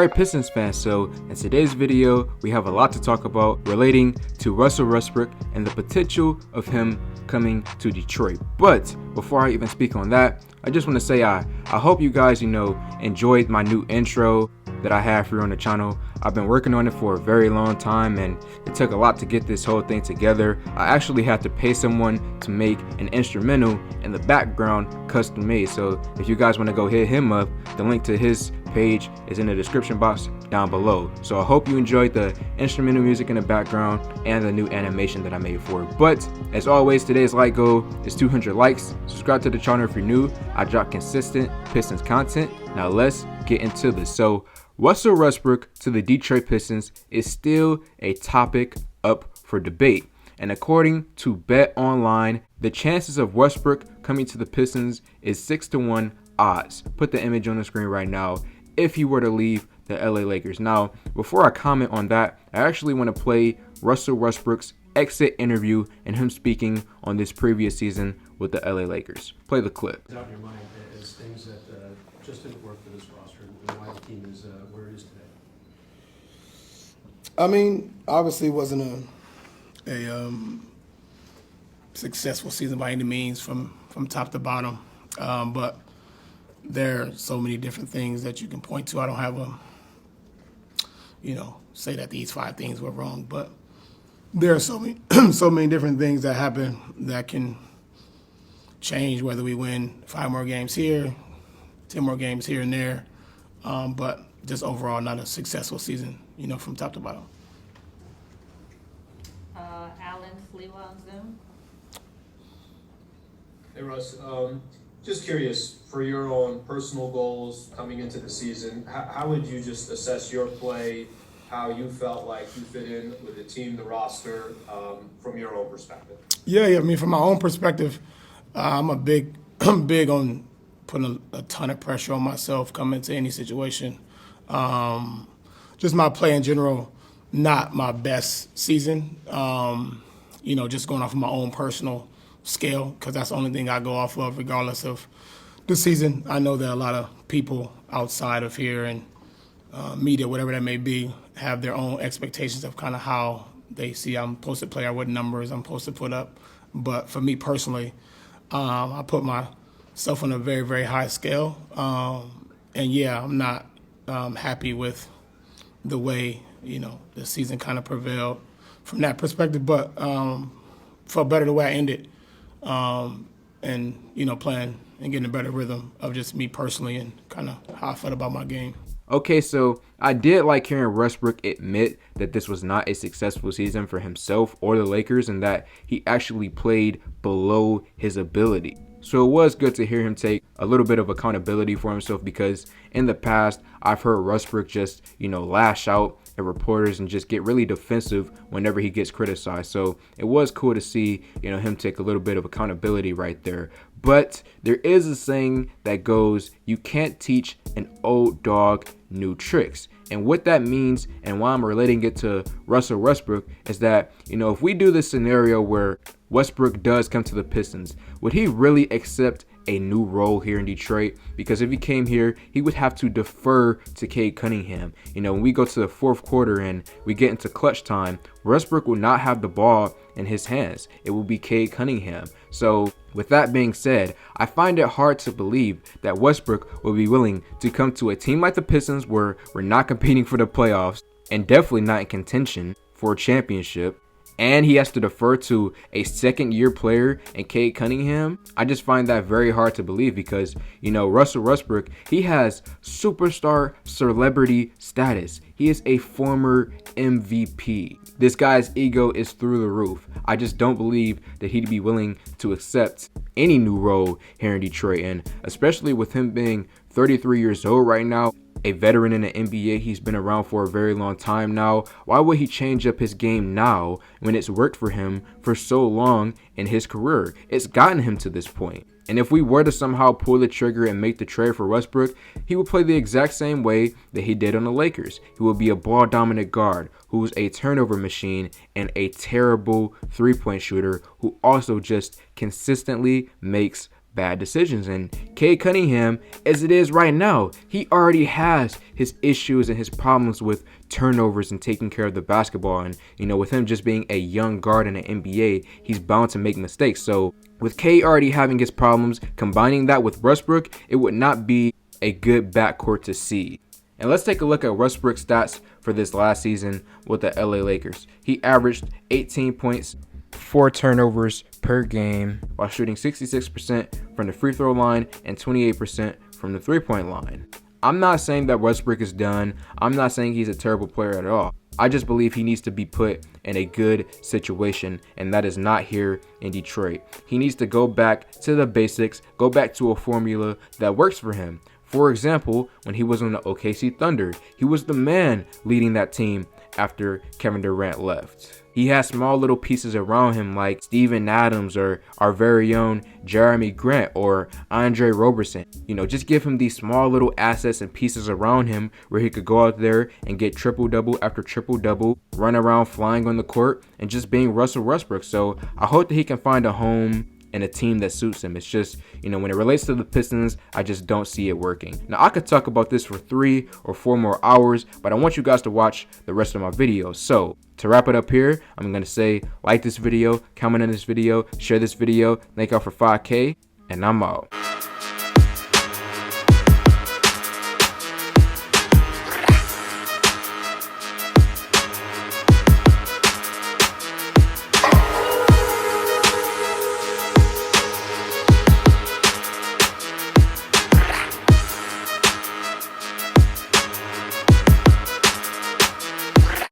Alright Pistons fans, so in today's video we have a lot to talk about relating to Russell Westbrook and the potential of him coming to Detroit. But before I even speak on that, I just want to say I hope you guys enjoyed my new intro that I have here on the channel. I've been working on it for a very long time and it took a lot to get this whole thing together. I actually had to pay someone to make an instrumental in the background custom made. So if you guys want to go hit him up, the link to his page is in the description box down below. So I hope you enjoyed the instrumental music in the background and the new animation that I made for it. But as always, today's like goal is 200 likes. Subscribe to the channel if you're new. I drop consistent Pistons content. Now let's get into this. So Russell Westbrook to the Detroit Pistons is still a topic up for debate. And according to Bet Online, the chances of Westbrook coming to the Pistons is 6-1 odds. Put the image on the screen right now if he were to leave the LA Lakers. Now, before I comment on that, I actually want to play Russell Westbrook's exit interview and him speaking on this previous season with the LA Lakers. Play the clip. Out in your mind as things that just didn't work for this roster and why the team is where it is today? I mean, obviously it wasn't a successful season by any means from top to bottom, but there are so many different things that you can point to. I don't have say that these 5 things were wrong, but there are so many so many different things that happen that can change whether we win 5 more games here, 10 more games here and there, but just overall not a successful season, from top to bottom. Alan Flewa on Zoom. Hey Russ, just curious, for your own personal goals coming into the season, how would you just assess your play, how you felt like you fit in with the team, the roster, from your own perspective? Yeah, I mean, from my own perspective, I'm big on putting a ton of pressure on myself coming into any situation. Just my play in general, not my best season. Just going off of my own personal scale, because that's the only thing I go off of regardless of the season. I know that a lot of people outside of here and media, whatever that may be, have their own expectations of kind of how they see I'm supposed to play or what numbers I'm supposed to put up. But for me personally, I put myself on a very, very high scale. And yeah, I'm not happy with the way, the season kind of prevailed from that perspective, but felt better the way I ended. And, playing and getting a better rhythm of just me personally and kind of how I felt about my game. Okay, so I did like hearing Westbrook admit that this was not a successful season for himself or the Lakers and that he actually played below his ability. So it was good to hear him take a little bit of accountability for himself, because in the past I've heard Westbrook just, lash out at reporters and just get really defensive whenever he gets criticized. So it was cool to see, him take a little bit of accountability right there. But there is a saying that goes, you can't teach an old dog new tricks. And what that means, and why I'm relating it to Russell Westbrook, is that, if we do this scenario where Westbrook does come to the Pistons, would he really accept a new role here in Detroit? Because if he came here, he would have to defer to Cade Cunningham. When we go to the 4th quarter and we get into clutch time, Westbrook will not have the ball in his hands. It will be Cade Cunningham. So with that being said, I find it hard to believe that Westbrook will be willing to come to a team like the Pistons, where we're not competing for the playoffs and definitely not in contention for a championship, and he has to defer to a second-year player in Cade Cunningham. I just find that very hard to believe because, Russell Westbrook, he has superstar celebrity status. He is a former MVP. This guy's ego is through the roof. I just don't believe that he'd be willing to accept any new role here in Detroit, and especially with him being 33 years old right now, a veteran in the NBA. He's been around for a very long time now. Why would he change up his game now when it's worked for him for so long in his career? It's gotten him to this point. And if we were to somehow pull the trigger and make the trade for Westbrook, he would play the exact same way that he did on the Lakers. He would be a ball-dominant guard who's a turnover machine and a terrible three-point shooter who also just consistently makes bad decisions. And Cade Cunningham, as it is right now, he already has his issues and his problems with turnovers and taking care of the basketball. And, with him just being a young guard in the NBA, he's bound to make mistakes. So with Cade already having his problems, combining that with Westbrook, it would not be a good backcourt to see. And let's take a look at Westbrook's stats for this last season with the LA Lakers. He averaged 18 points, 4 turnovers per game, while shooting 66% from the free throw line and 28% from the three-point line. I'm not saying that Westbrook is done. I'm not saying he's a terrible player at all. I just believe he needs to be put in a good situation, and that is not here in Detroit. He needs to go back to the basics, go back to a formula that works for him. For example, when he was on the OKC Thunder, he was the man leading that team after Kevin Durant left. He has small little pieces around him like Steven Adams or our very own Jeremy Grant or Andre Roberson. Just give him these small little assets and pieces around him where he could go out there and get triple-double after triple-double, run around flying on the court, and just being Russell Westbrook. So I hope that he can find a home and a team that suits him. It's just, when it relates to the Pistons, I just don't see it working. Now, I could talk about this for 3 or 4 more hours, but I want you guys to watch the rest of my videos. So, to wrap it up here, I'm going to say, like this video, comment on this video, share this video, thank y'all for 5K, and I'm out.